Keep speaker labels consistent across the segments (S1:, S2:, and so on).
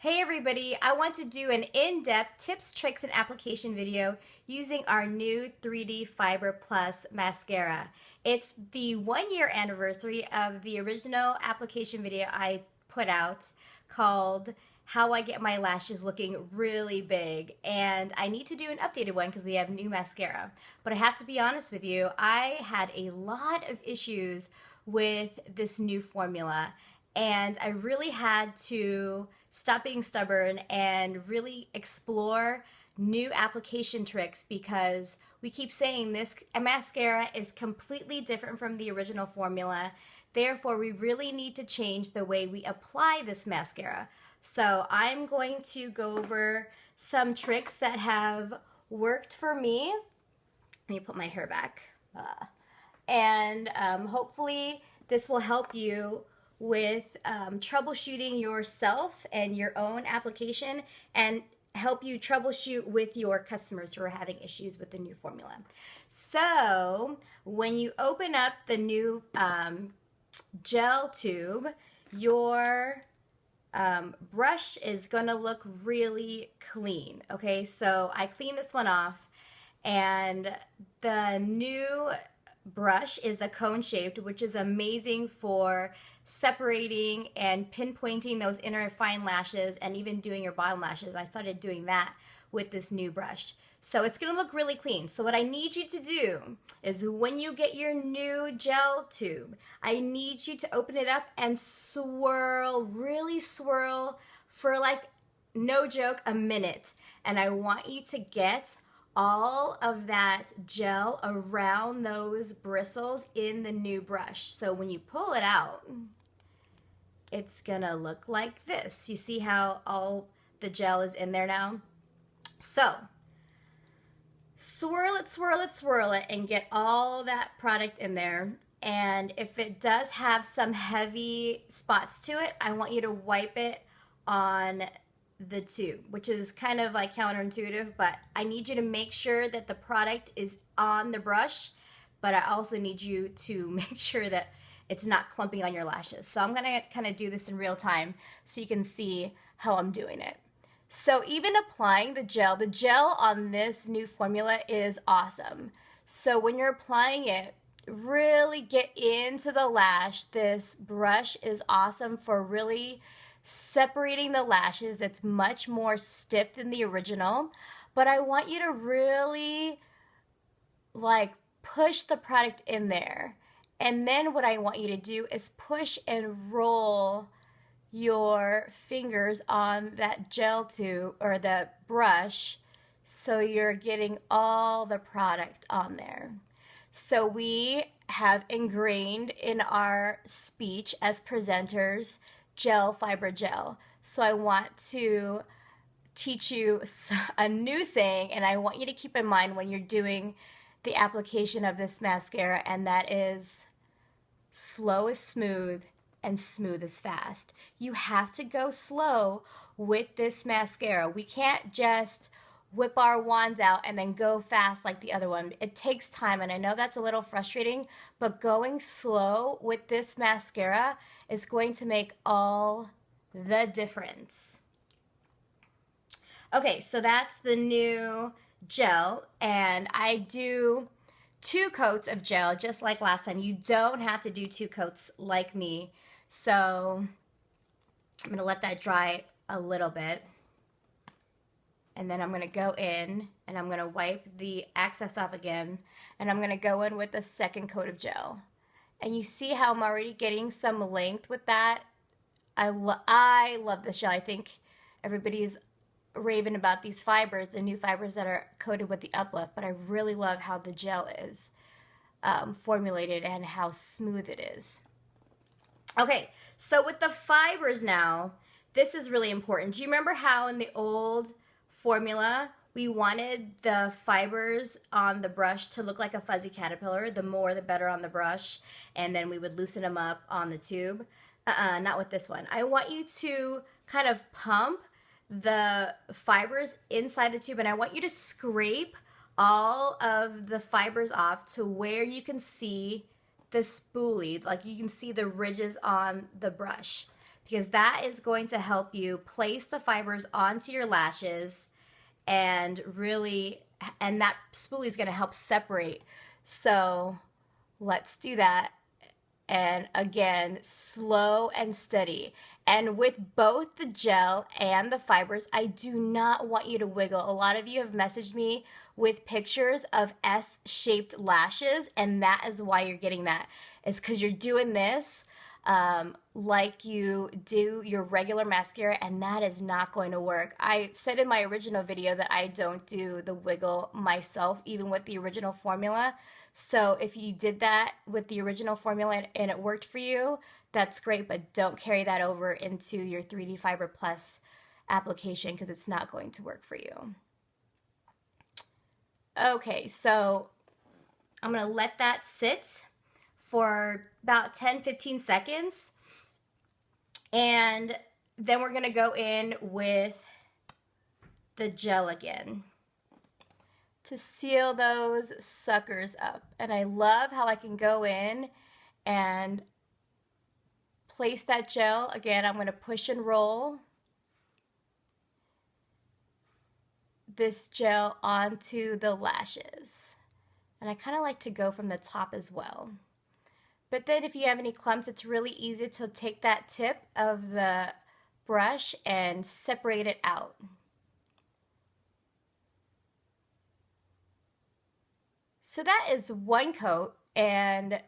S1: Hey everybody, I want to do an in-depth tips, tricks, and application video using our new 3D Fiber Plus mascara. It's the 1 year anniversary of the original application video I put out called How I Get My Lashes Looking Really Big, and I need to do an updated one because we have new mascara. But I have to be honest with you, I had a lot of issues with this new formula, and I really had to stop being stubborn and really explore new application tricks because we keep saying this mascara is completely different from the original formula. Therefore, we really need to change the way we apply this mascara. So I'm going to go over some tricks that have worked for me. Let me put my hair back. And hopefully this will help you with troubleshooting yourself and your own application and help you troubleshoot with your customers who are having issues with the new formula. So when you open up the new gel tube, your brush is gonna look really clean. Okay, so I cleaned this one off, and the new brush is the cone shaped, which is amazing for separating and pinpointing those inner fine lashes and even doing your bottom lashes. I started doing that with this new brush. So it's gonna look really clean. So what I need you to do is when you get your new gel tube, I need you to open it up and swirl, really swirl for like, no joke, a minute. And I want you to get all of that gel around those bristles in the new brush. So when you pull it out, it's gonna look like this. You see how all the gel is in there now? So swirl it, swirl it, swirl it, and get all that product in there. And if it does have some heavy spots to it, I want you to wipe it on the tube, which is kind of like counterintuitive, but I need you to make sure that the product is on the brush, but I also need you to make sure that it's not clumping on your lashes. So I'm gonna kind of do this in real time so you can see how I'm doing it. So even applying the gel on this new formula is awesome. So when you're applying it, really get into the lash. This brush is awesome for really separating the lashes. It's much more stiff than the original, but I want you to really like push the product in there. And then what I want you to do is push and roll your fingers on that gel tube or the brush so you're getting all the product on there. So we have ingrained in our speech as presenters gel, fiber, gel. So I want to teach you a new saying, and I want you to keep in mind when you're doing the application of this mascara, and that is slow is smooth and smooth is fast. You have to go slow with this mascara. We can't just whip our wands out and then go fast like the other one. It takes time, and I know that's a little frustrating, but going slow with this mascara is going to make all the difference. Okay, so that's the new gel, and I do 2 coats of gel just like last time. You don't have to do 2 coats like me. So I'm gonna let that dry a little bit. And then I'm gonna go in and I'm gonna wipe the excess off again. And I'm gonna go in with a 2nd coat of gel. And you see how I'm already getting some length with that? I love this gel. I think everybody's raving about these fibers, the new fibers that are coated with the uplift, but I really love how the gel is formulated and how smooth it is. Okay, so with the fibers now, this is really important. Do you remember how in the old formula we wanted the fibers on the brush to look like a fuzzy caterpillar? The more the better on the brush, and then we would loosen them up on the tube. Not with this one. I want you to kind of pump the fibers inside the tube, and I want you to scrape all of the fibers off to where you can see the spoolie, like you can see the ridges on the brush. because that is going to help you place the fibers onto your lashes and really, and that spoolie is going to help separate. So let's do that. And again, slow and steady. And with both the gel and the fibers, I do not want you to wiggle. A lot of you have messaged me with pictures of S-shaped lashes, and that is why you're getting that. It's because you're doing this like you do your regular mascara, and that is not going to work. I said in my original video that I don't do the wiggle myself, even with the original formula. So if you did that with the original formula and it worked for you, that's great, but don't carry that over into your 3D Fiber Plus application because it's not going to work for you. Okay, so I'm going to let that sit for about 10-15 seconds, and then we're going to go in with the gel again to seal those suckers up. And I love how I can go in and place that gel. Again, I'm going to push and roll this gel onto the lashes. And I kind of like to go from the top as well. But then if you have any clumps, it's really easy to take that tip of the brush and separate it out. So that is one coat, and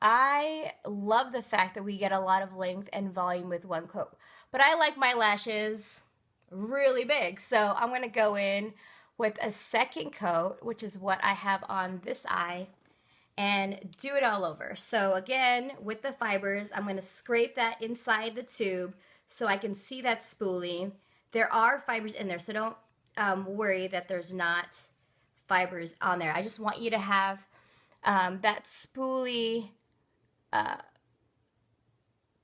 S1: I love the fact that we get a lot of length and volume with one coat. But I like my lashes really big, so I'm going to go in with a second coat, which is what I have on this eye, and do it all over. So again, with the fibers, I'm going to scrape that inside the tube so I can see that spoolie. There are fibers in there, so don't worry that there's not fibers on there. I just want you to have that spoolie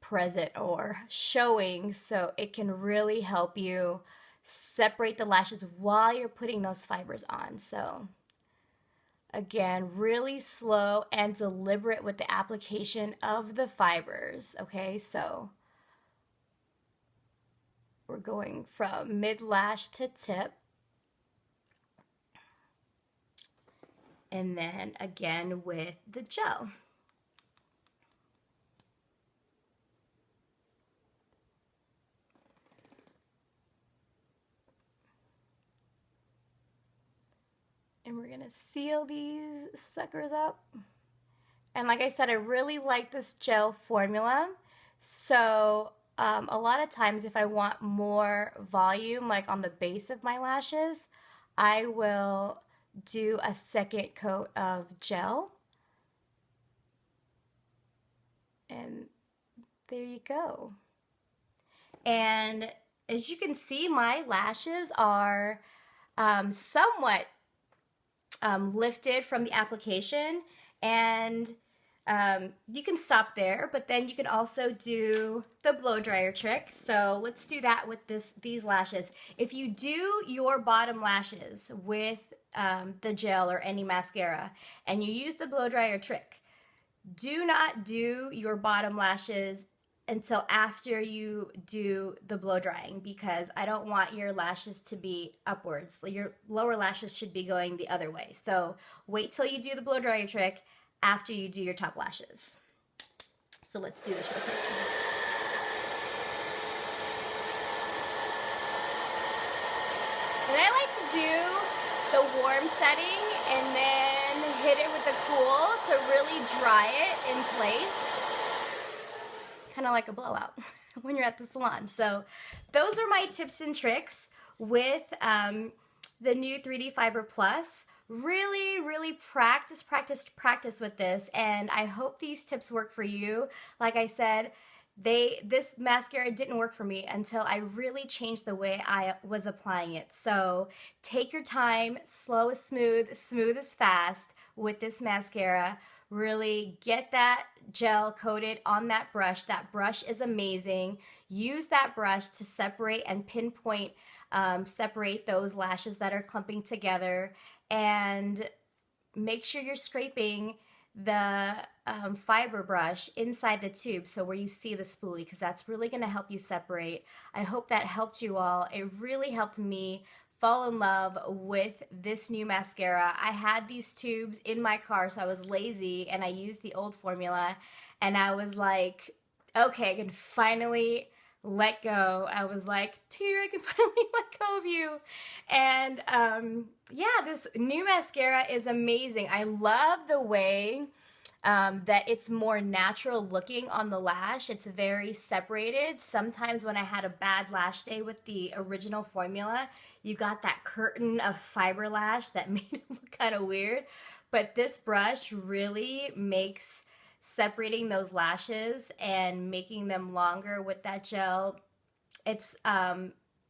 S1: present or showing, so it can really help you separate the lashes while you're putting those fibers on. So again, really slow and deliberate with the application of the fibers. Okay, so we're going from mid lash to tip. And then again with the gel. And we're gonna seal these suckers up. And like I said, I really like this gel formula. So a lot of times if I want more volume, like on the base of my lashes, I will do a second coat of gel. And there you go. And as you can see, my lashes are somewhat lifted from the application, and you can stop there, but then you can also do the blow dryer trick. So let's do that with these lashes. If you do your bottom lashes with the gel or any mascara and you use the blow dryer trick, do not do your bottom lashes until after you do the blow drying, because I don't want your lashes to be upwards. Your lower lashes should be going the other way. So wait till you do the blow dryer trick after you do your top lashes. So let's do this real quick. And I like to do the warm setting and then hit it with the cool to really dry it in place. Kind of like a blowout when you're at the salon. So those are my tips and tricks with the new 3D Fiber Plus. Really practice with this, and I hope these tips work for you. Like I said, this mascara didn't work for me until I really changed the way I was applying it. So take your time, slow is smooth, smooth is fast with this mascara. Really get that gel coated on that brush. That brush is amazing. Use that brush to separate and pinpoint, separate those lashes that are clumping together, and make sure you're scraping the fiber brush inside the tube, so where you see the spoolie, because that's really going to help you separate. I hope that helped you all. It really helped me fall in love with this new mascara. I had these tubes in my car, so I was lazy and I used the old formula, and I was like, okay, I can finally let go. I was like, Tyr, I can finally let go of you. And yeah, this new mascara is amazing. I love the way that it's more natural looking on the lash. It's very separated. Sometimes when I had a bad lash day with the original formula, you got that curtain of fiber lash that made it look kind of weird. But this brush really makes separating those lashes and making them longer with that gel, it's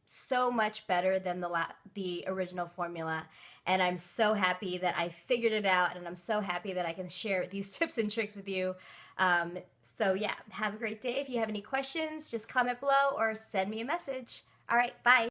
S1: so much better than the original formula. And I'm so happy that I figured it out, and I'm so happy that I can share these tips and tricks with you. So yeah, have a great day. If you have any questions, just comment below or send me a message. All right, bye.